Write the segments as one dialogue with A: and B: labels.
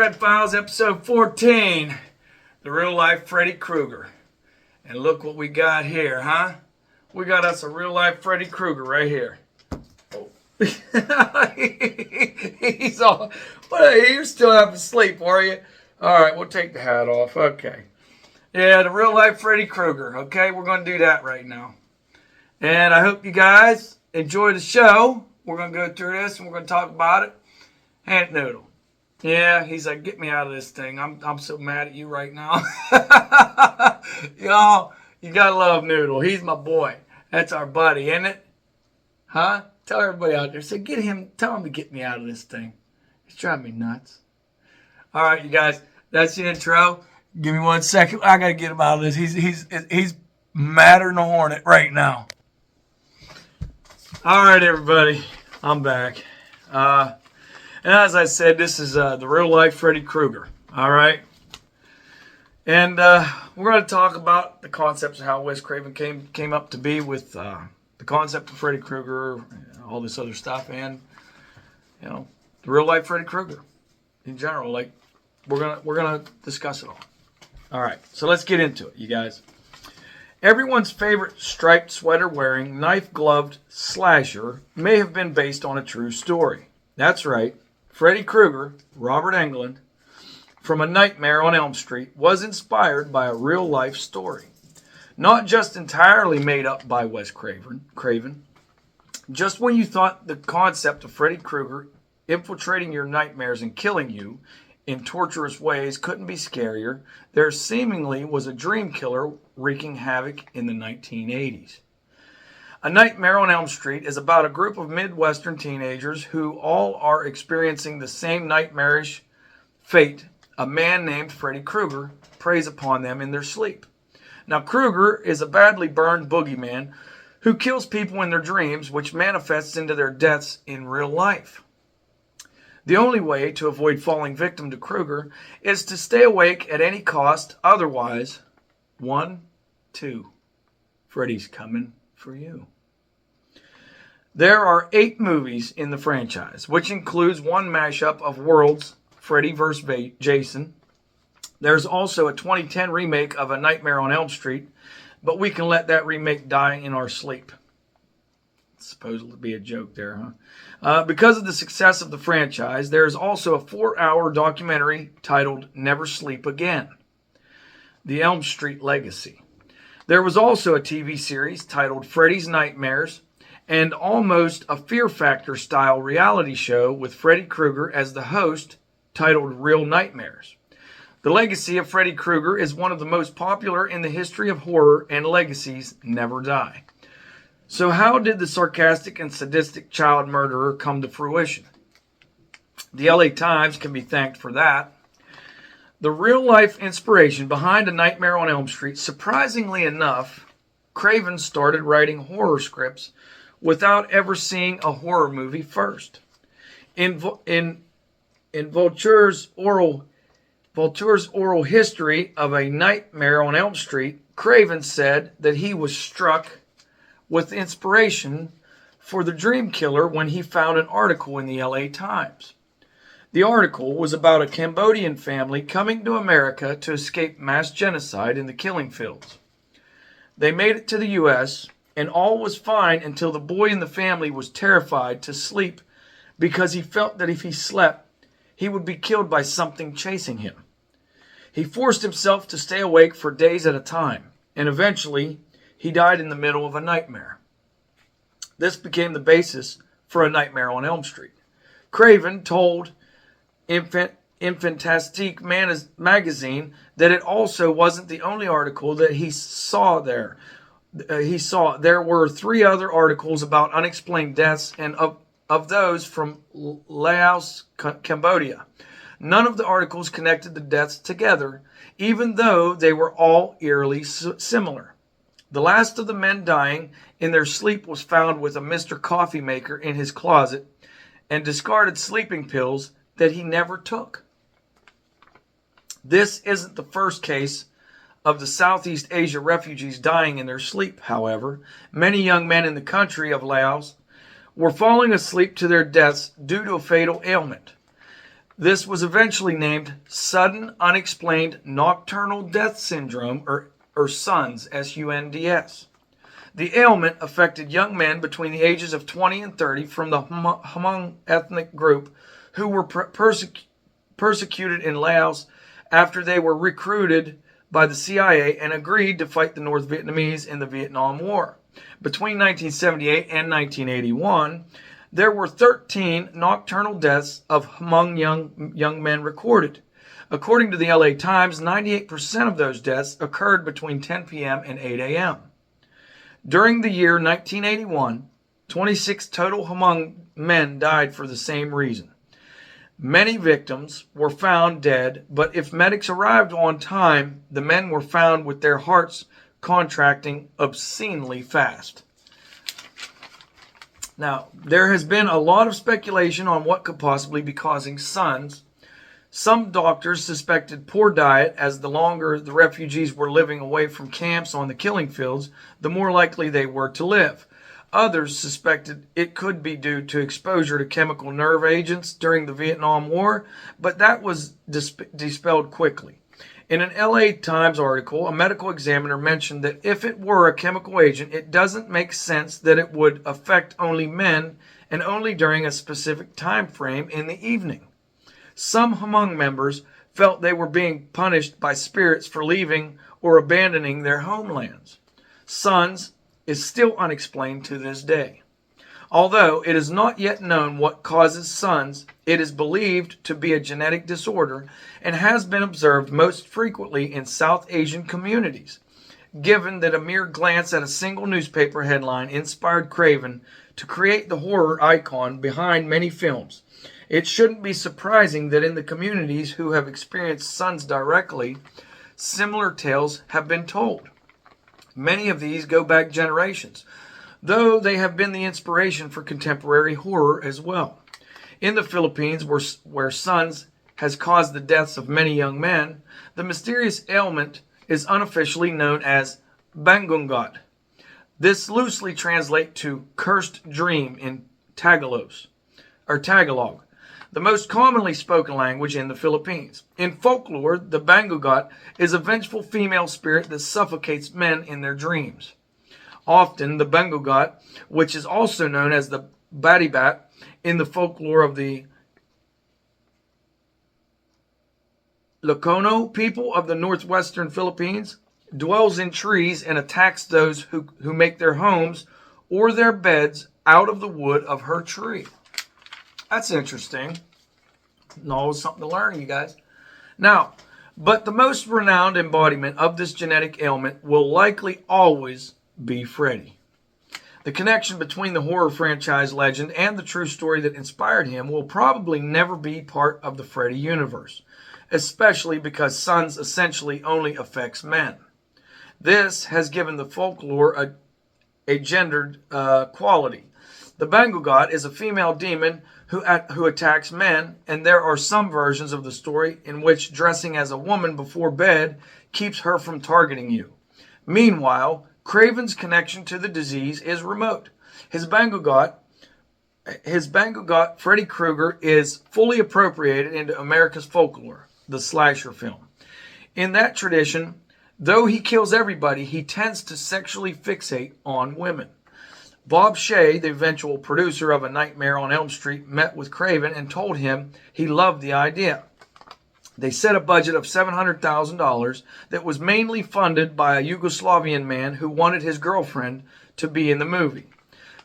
A: Fred Files, episode 14, the real life Freddy Krueger. And look what we got here, huh? We got us a real life Freddy Krueger right here. Oh. He's all, well, you're still half asleep, are you? All right, we'll take the hat off. Okay. Yeah, the real life Freddy Krueger. Okay, we're going to do that right now. And I hope you guys enjoy the show. We're going to go through this and we're going to talk about it. Hand Noodle. Yeah, he's like, get me out of this thing. I'm so mad at you right now. Y'all, you gotta love Noodle. He's my boy. That's our buddy, isn't it? Huh? Tell everybody out there. Say, tell him to get me out of this thing. He's driving me nuts. All right, you guys, that's the intro. Give me 1 second. I gotta get him out of this. He's madder than a hornet right now. All right, everybody, I'm back. And as I said, this is the real life Freddy Krueger. All right. And we're going to talk about the concepts of how Wes Craven came up to be with the concept of Freddy Krueger, all this other stuff, and the real life Freddy Krueger in general. Like we're gonna discuss it all. All right. So let's get into it, you guys. Everyone's favorite striped sweater wearing, knife gloved slasher may have been based on a true story. That's right. Freddy Krueger, Robert Englund, from A Nightmare on Elm Street, was inspired by a real-life story. Not just entirely made up by Wes Craven. Just when you thought the concept of Freddy Krueger infiltrating your nightmares and killing you in torturous ways couldn't be scarier, there seemingly was a dream killer wreaking havoc in the 1980s. A Nightmare on Elm Street is about a group of Midwestern teenagers who all are experiencing the same nightmarish fate a man named Freddy Krueger preys upon them in their sleep. Now, Krueger is a badly burned boogeyman who kills people in their dreams, which manifests into their deaths in real life. The only way to avoid falling victim to Krueger is to stay awake at any cost. Otherwise, 1, 2, Freddy's coming for you. There are 8 movies in the franchise, which includes one mashup of Worlds, Freddy vs. Jason. There's also a 2010 remake of A Nightmare on Elm Street, but we can let that remake die in our sleep. It's supposed to be a joke there, huh? Because of the success of the franchise, there's also a 4-hour documentary titled Never Sleep Again, The Elm Street Legacy. There was also a TV series titled Freddy's Nightmares, and almost a Fear Factor style reality show with Freddy Krueger as the host titled Real Nightmares. The legacy of Freddy Krueger is one of the most popular in the history of horror, and legacies never die. So how did the sarcastic and sadistic child murderer come to fruition? The LA Times can be thanked for that. The real-life inspiration behind A Nightmare on Elm Street, surprisingly enough, Craven started writing horror scripts without ever seeing a horror movie first. In Vulture's oral history of A Nightmare on Elm Street, Craven said that he was struck with inspiration for the Dream Killer when he found an article in the LA Times. The article was about a Cambodian family coming to America to escape mass genocide in the killing fields. They made it to the U.S., and all was fine until the boy in the family was terrified to sleep because he felt that if he slept, he would be killed by something chasing him. He forced himself to stay awake for days at a time, and eventually he died in the middle of a nightmare. This became the basis for A Nightmare on Elm Street. Craven told Infantastique magazine that it also wasn't the only article that he saw there. There were 3 other articles about unexplained deaths, and of those from Laos, Cambodia. None of the articles connected the deaths together, even though they were all eerily similar. The last of the men dying in their sleep was found with a Mr. Coffee Maker in his closet and discarded sleeping pills that he never took. This isn't the first case of the Southeast Asia refugees dying in their sleep, however. Many young men in the country of Laos were falling asleep to their deaths due to a fatal ailment. This was eventually named Sudden Unexplained Nocturnal Death Syndrome, or SUNDS, S-U-N-D-S. The ailment affected young men between the ages of 20 and 30 from the Hmong ethnic group who were persecuted in Laos after they were recruited by the CIA and agreed to fight the North Vietnamese in the Vietnam War. Between 1978 and 1981, there were 13 nocturnal deaths of Hmong young men recorded. According to the LA Times, 98% of those deaths occurred between 10 p.m. and 8 a.m. During the year 1981, 26 total Hmong men died for the same reason. Many victims were found dead, but if medics arrived on time, the men were found with their hearts contracting obscenely fast. Now, there has been a lot of speculation on what could possibly be causing SUNDS. Some doctors suspected poor diet, as the longer the refugees were living away from camps on the killing fields, the more likely they were to live. Others suspected it could be due to exposure to chemical nerve agents during the Vietnam War, but that was dispelled quickly. In an LA Times article, a medical examiner mentioned that if it were a chemical agent, it doesn't make sense that it would affect only men and only during a specific time frame in the evening. Some Hmong members felt they were being punished by spirits for leaving or abandoning their homelands. SUNDS is still unexplained to this day. Although it is not yet known what causes SUNDS, it is believed to be a genetic disorder and has been observed most frequently in South Asian communities. Given that a mere glance at a single newspaper headline inspired Craven to create the horror icon behind many films, it shouldn't be surprising that in the communities who have experienced SUNDS directly, similar tales have been told. Many of these go back generations, though they have been the inspiration for contemporary horror as well. In the Philippines, where SUNDS has caused the deaths of many young men, the mysterious ailment is unofficially known as bangungot. This loosely translates to cursed dream in Tagalog, the most commonly spoken language in the Philippines. In folklore, the bangungot is a vengeful female spirit that suffocates men in their dreams. Often, the bangungot, which is also known as the batibat in the folklore of the Ilocano people of the northwestern Philippines, dwells in trees and attacks those who make their homes or their beds out of the wood of her tree. That's interesting. Always something to learn, you guys. Now, but the most renowned embodiment of this genetic ailment will likely always be Freddy. The connection between the horror franchise legend and the true story that inspired him will probably never be part of the Freddy universe, especially because SUNDS essentially only affects men. This has given the folklore a gendered quality. The bangungot is a female demon who attacks men, and there are some versions of the story in which dressing as a woman before bed keeps her from targeting you. Meanwhile, Craven's connection to the disease is remote. His bangungot, Freddy Krueger, is fully appropriated into America's folklore, the slasher film. In that tradition, though he kills everybody, he tends to sexually fixate on women. Bob Shea, the eventual producer of A Nightmare on Elm Street, met with Craven and told him he loved the idea. They set a budget of $700,000 that was mainly funded by a Yugoslavian man who wanted his girlfriend to be in the movie.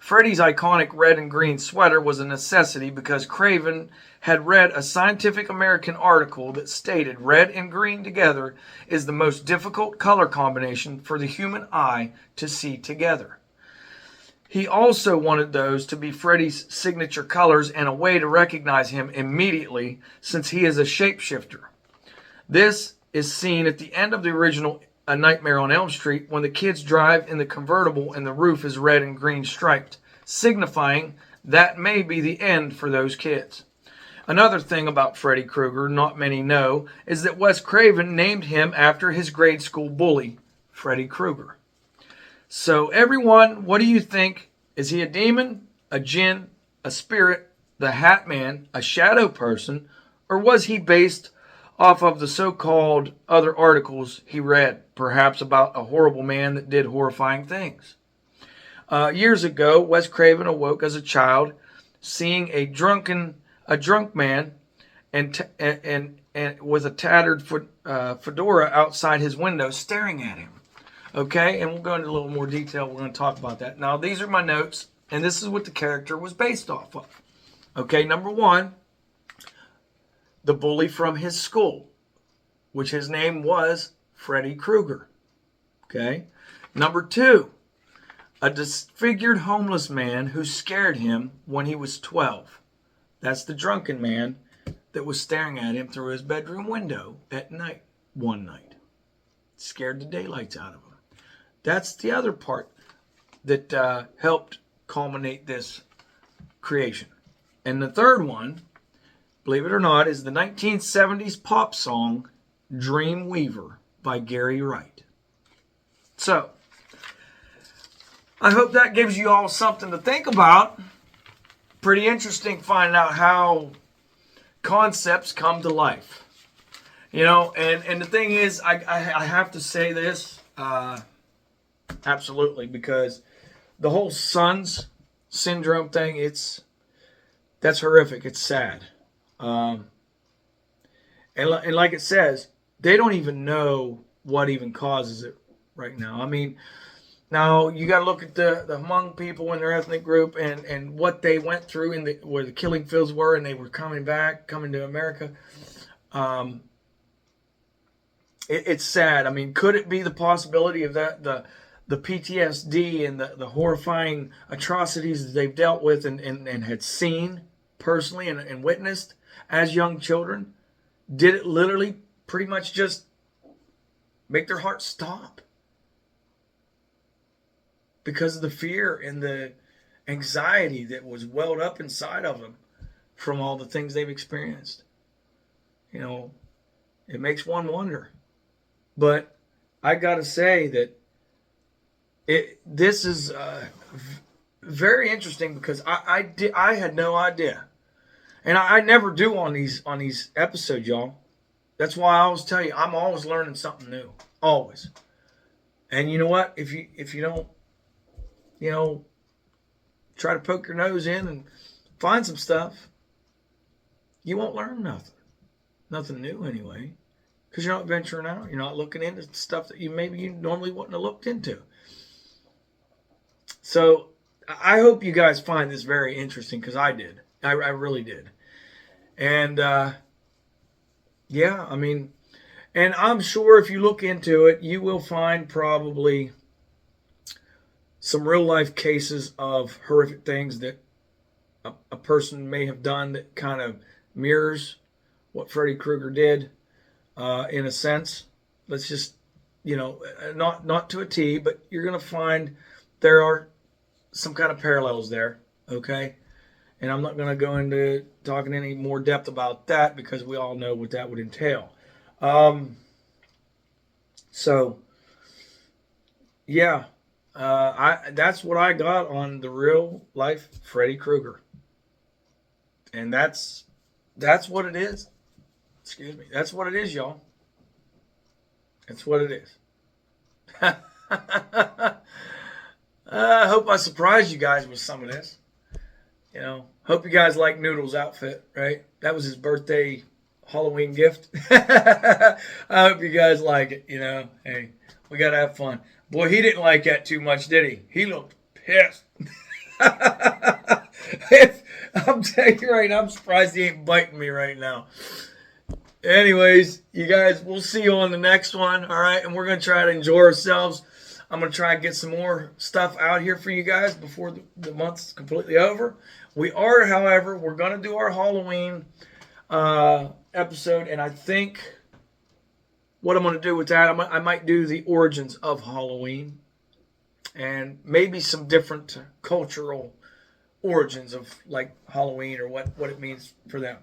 A: Freddy's iconic red and green sweater was a necessity because Craven had read a Scientific American article that stated red and green together is the most difficult color combination for the human eye to see together. He also wanted those to be Freddy's signature colors and a way to recognize him immediately since he is a shapeshifter. This is seen at the end of the original A Nightmare on Elm Street when the kids drive in the convertible and the roof is red and green striped, signifying that may be the end for those kids. Another thing about Freddy Krueger not many know is that Wes Craven named him after his grade school bully, Freddy Krueger. So everyone, what do you think? Is he a demon, a jinn, a spirit, the Hat Man, a shadow person, Or was he based off of the so-called other articles he read, perhaps about a horrible man that did horrifying things? Years ago, Wes Craven awoke as a child, seeing a drunk man and with a tattered fedora outside his window, staring at him. Okay, and we'll go into a little more detail. We're going to talk about that. Now, these are my notes, and this is what the character was based off of. Okay, number one, the bully from his school, which his name was Freddy Krueger. Okay, number two, a disfigured homeless man who scared him when he was 12. That's the drunken man that was staring at him through his bedroom window at night, one night. Scared the daylights out of him. That's the other part that helped culminate this creation. And the third one, believe it or not, is the 1970s pop song Dream Weaver by Gary Wright. So, I hope that gives you all something to think about. Pretty interesting finding out how concepts come to life. You know, and the thing is, I have to say this, absolutely, because the whole son's syndrome thing, that's horrific. It's sad. And like it says, they don't even know what even causes it right now. I mean, now you got to look at the Hmong people in their ethnic group and what they went through where the killing fields were, and they were coming to America. It's sad. I mean, could it be the possibility of that the PTSD and the horrifying atrocities that they've dealt with and had seen personally and witnessed as young children? Did it literally pretty much just make their heart stop? Because of the fear and the anxiety that was welled up inside of them from all the things they've experienced. You know, it makes one wonder. But I got to say that this is very interesting because I had no idea. And I never do on these episodes, y'all. That's why I always tell you, I'm always learning something new. Always. And you know what? If you don't, try to poke your nose in and find some stuff, you won't learn nothing. Nothing new anyway. Because you're not venturing out. You're not looking into stuff that you normally wouldn't have looked into. So I hope you guys find this very interesting because I did. I really did. And yeah, I mean, and I'm sure if you look into it, you will find probably some real life cases of horrific things that a person may have done that kind of mirrors what Freddy Krueger did in a sense. Let's just, not to a T, but you're going to find there are some kind of parallels there, okay? And I'm not going to go into talking any more depth about that because we all know what that would entail. So, yeah. That's what I got on the real life Freddy Krueger. And that's what it is. Excuse me. That's what it is, y'all. That's what it is. I hope I surprised you guys with some of this. Hope you guys like Noodle's outfit, right? That was his birthday Halloween gift. I hope you guys like it, Hey, we got to have fun. Boy, he didn't like that too much, did he? He looked pissed. I'm telling you right now, I'm surprised he ain't biting me right now. Anyways, you guys, we'll see you on the next one, all right? And we're going to try to enjoy ourselves. I'm going to try and get some more stuff out here for you guys before the month's completely over. We are, however, we're going to do our Halloween episode, and I think what I'm going to do with that, I might do the origins of Halloween and maybe some different cultural origins of like Halloween or what it means for them.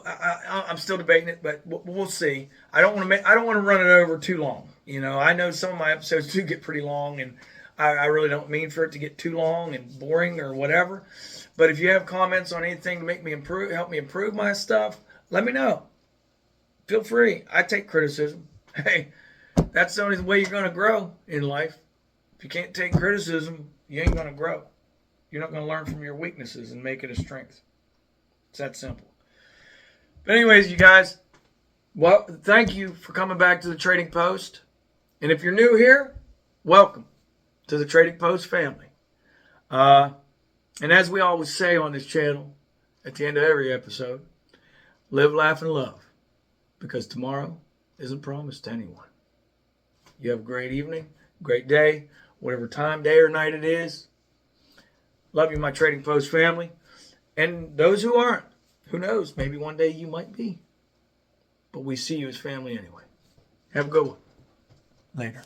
A: I'm still debating it, but we'll see. I don't want to run it over too long. I know some of my episodes do get pretty long, and I really don't mean for it to get too long and boring or whatever. But if you have comments on anything to make me improve, help me improve my stuff, let me know. Feel free. I take criticism. Hey, that's the only way you're going to grow in life. If you can't take criticism, you ain't going to grow. You're not going to learn from your weaknesses and make it a strength. It's that simple. But anyways, you guys, well, thank you for coming back to the Trading Post. And if you're new here, welcome to the Trading Post family. And as we always say on this channel, at the end of every episode, live, laugh, and love. Because tomorrow isn't promised to anyone. You have a great evening, great day, whatever time, day, or night it is. Love you, my Trading Post family. And those who aren't, who knows, maybe one day you might be. But we see you as family anyway. Have a good one. Later.